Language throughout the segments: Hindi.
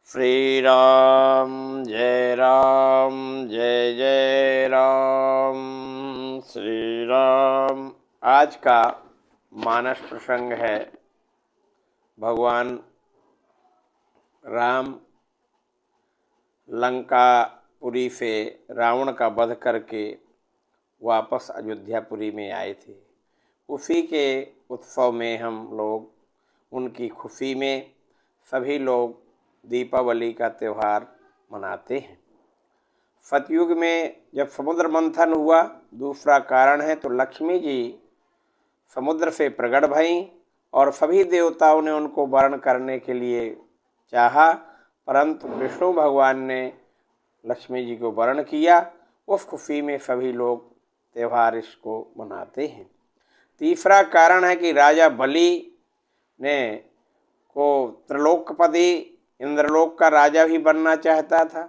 श्री राम जय जय राम। श्री राम। आज का मानस प्रसंग है भगवान राम लंकापुरी से रावण का वध करके वापस अयोध्यापुरी में आए थे। उसी के उत्सव में हम लोग उनकी खुशी में सभी लोग दीपावली का त्यौहार मनाते हैं। सतयुग में जब समुद्र मंथन हुआ, दूसरा कारण है तो लक्ष्मी जी समुद्र से प्रकट भईं और सभी देवताओं ने उनको वरण करने के लिए चाहा, परंतु विष्णु भगवान ने लक्ष्मी जी को वरण किया। उस खुशी में सभी लोग त्यौहार इसको मनाते हैं। तीसरा कारण है कि राजा बलि ने को त्रिलोकपति इंद्रलोक का भी भी बनना चाहता था,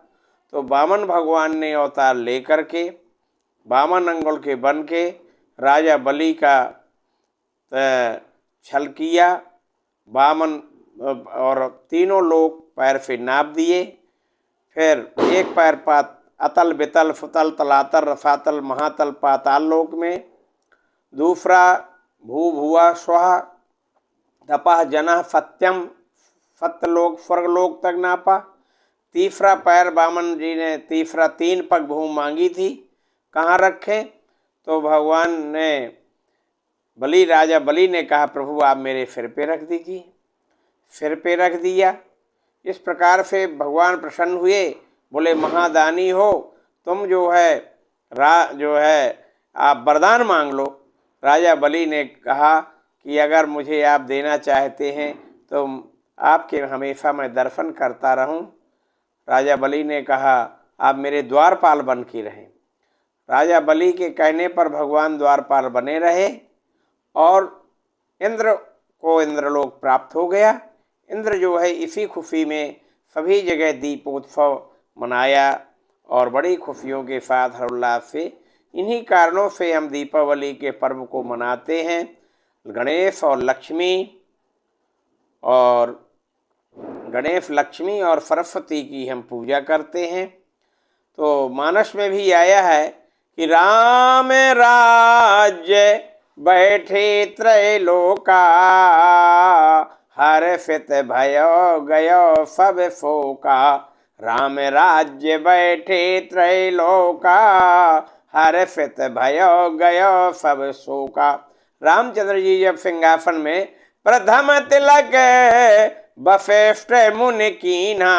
तो वामन भगवान ने अवतार लेकर के वामन अंगुल के बन के राजा बलि का छल किया। वामन और तीनों लोग पैर से नाप दिए। फिर एक पैर अतल बितल फुतल तलातल रसातल महातल पाताल लोक में, दूसरा भू भुआ स्वः तपः जनः सत्यम सत्यलोक स्वर्गलोक तक नापा। तीसरा पैर वामन जी ने तीसरा 3 पग भूमि मांगी थी, कहाँ रखें? तो भगवान ने राजा बलि ने कहा, प्रभु आप मेरे सिर पे रख दीजिए। सिर पे रख दिया। इस प्रकार से भगवान प्रसन्न हुए, बोले महादानी हो तुम, जो है आप वरदान मांग लो। राजा बलि ने कहा कि अगर मुझे आप देना चाहते हैं तो आपके हमेशा मैं दर्शन करता रहूं। राजा बलि ने कहा आप मेरे द्वारपाल बन के रहें। राजा बलि के कहने पर भगवान द्वारपाल बने रहे और इंद्र को इंद्रलोक प्राप्त हो गया। इंद्र जो है इसी खुशी में सभी जगह दीपोत्सव मनाया और बड़ी खुशियों के साथ हर्षोल्लास से। इन्हीं कारणों से हम दीपावली के पर्व को मनाते हैं। गणेश लक्ष्मी और सरस्वती की हम पूजा करते हैं। तो मानस में भी आया है कि राम राज्य बैठे त्रैलोका, हर्षित भयो गयो सब शोका। राम राज्य बैठे त्रैलोका, हर्षित भयो गयो सब शोका। रामचंद्र जी जब सिंहासन में प्रथम तिलक बफेष्ट मुनि कीन्हा,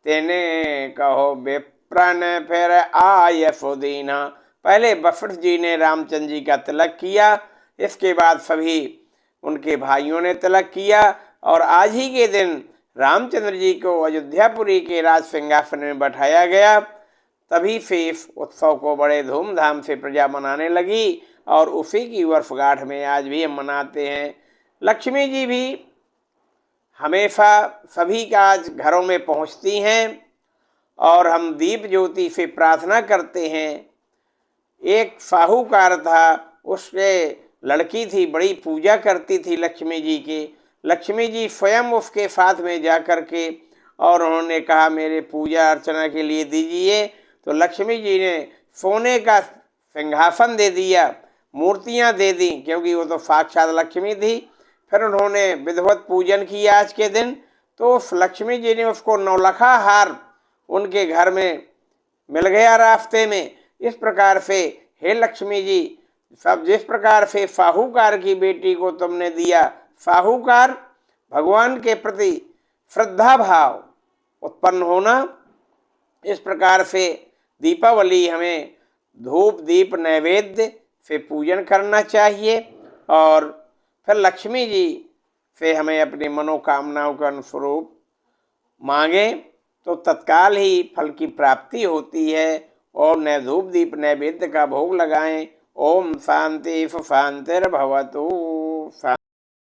तेने कहो विप्रन फिर आय सुदीना। पहले वशिष्ठ जी ने रामचंद्र जी का तिलक किया, इसके बाद सभी उनके भाइयों ने तिलक किया और आज ही के दिन रामचंद्र जी को अयोध्यापुरी के राज सिंहासन में बैठाया गया। तभी से इस उत्सव को बड़े धूमधाम से प्रजा मनाने लगी और उसी की वर्षगांठ में आज भी हम मनाते हैं। लक्ष्मी जी भी हमेशा सभी का आज घरों में पहुंचती हैं और हम दीप ज्योति से प्रार्थना करते हैं। एक साहूकार था, उसके लड़की थी, बड़ी पूजा करती थी लक्ष्मी जी की। लक्ष्मी जी स्वयं उसके साथ में जा कर के और उन्होंने कहा मेरे पूजा अर्चना के लिए दीजिए। तो लक्ष्मी जी ने सोने का सिंहासन दे दिया, मूर्तियां दे दी, क्योंकि वो तो साक्षात लक्ष्मी थी। फिर उन्होंने विधिवत पूजन किया आज के दिन। तो उस लक्ष्मी जी ने उसको नौलखा हार उनके घर में मिल गया रास्ते में। इस प्रकार से हे लक्ष्मी जी, सब जिस प्रकार से साहूकार की बेटी को तुमने दिया, साहूकार भगवान के प्रति श्रद्धा भाव उत्पन्न होना, इस प्रकार से दीपावली हमें धूप दीप नैवेद्य से पूजन करना चाहिए और फिर लक्ष्मी जी से हमें अपनी मनोकामनाओं के अनुरूप मांगे तो तत्काल ही फल की प्राप्ति होती है। और धूप दीप नैवेद्य का भोग लगाएं। ओम शांति शांतिर्भवतु।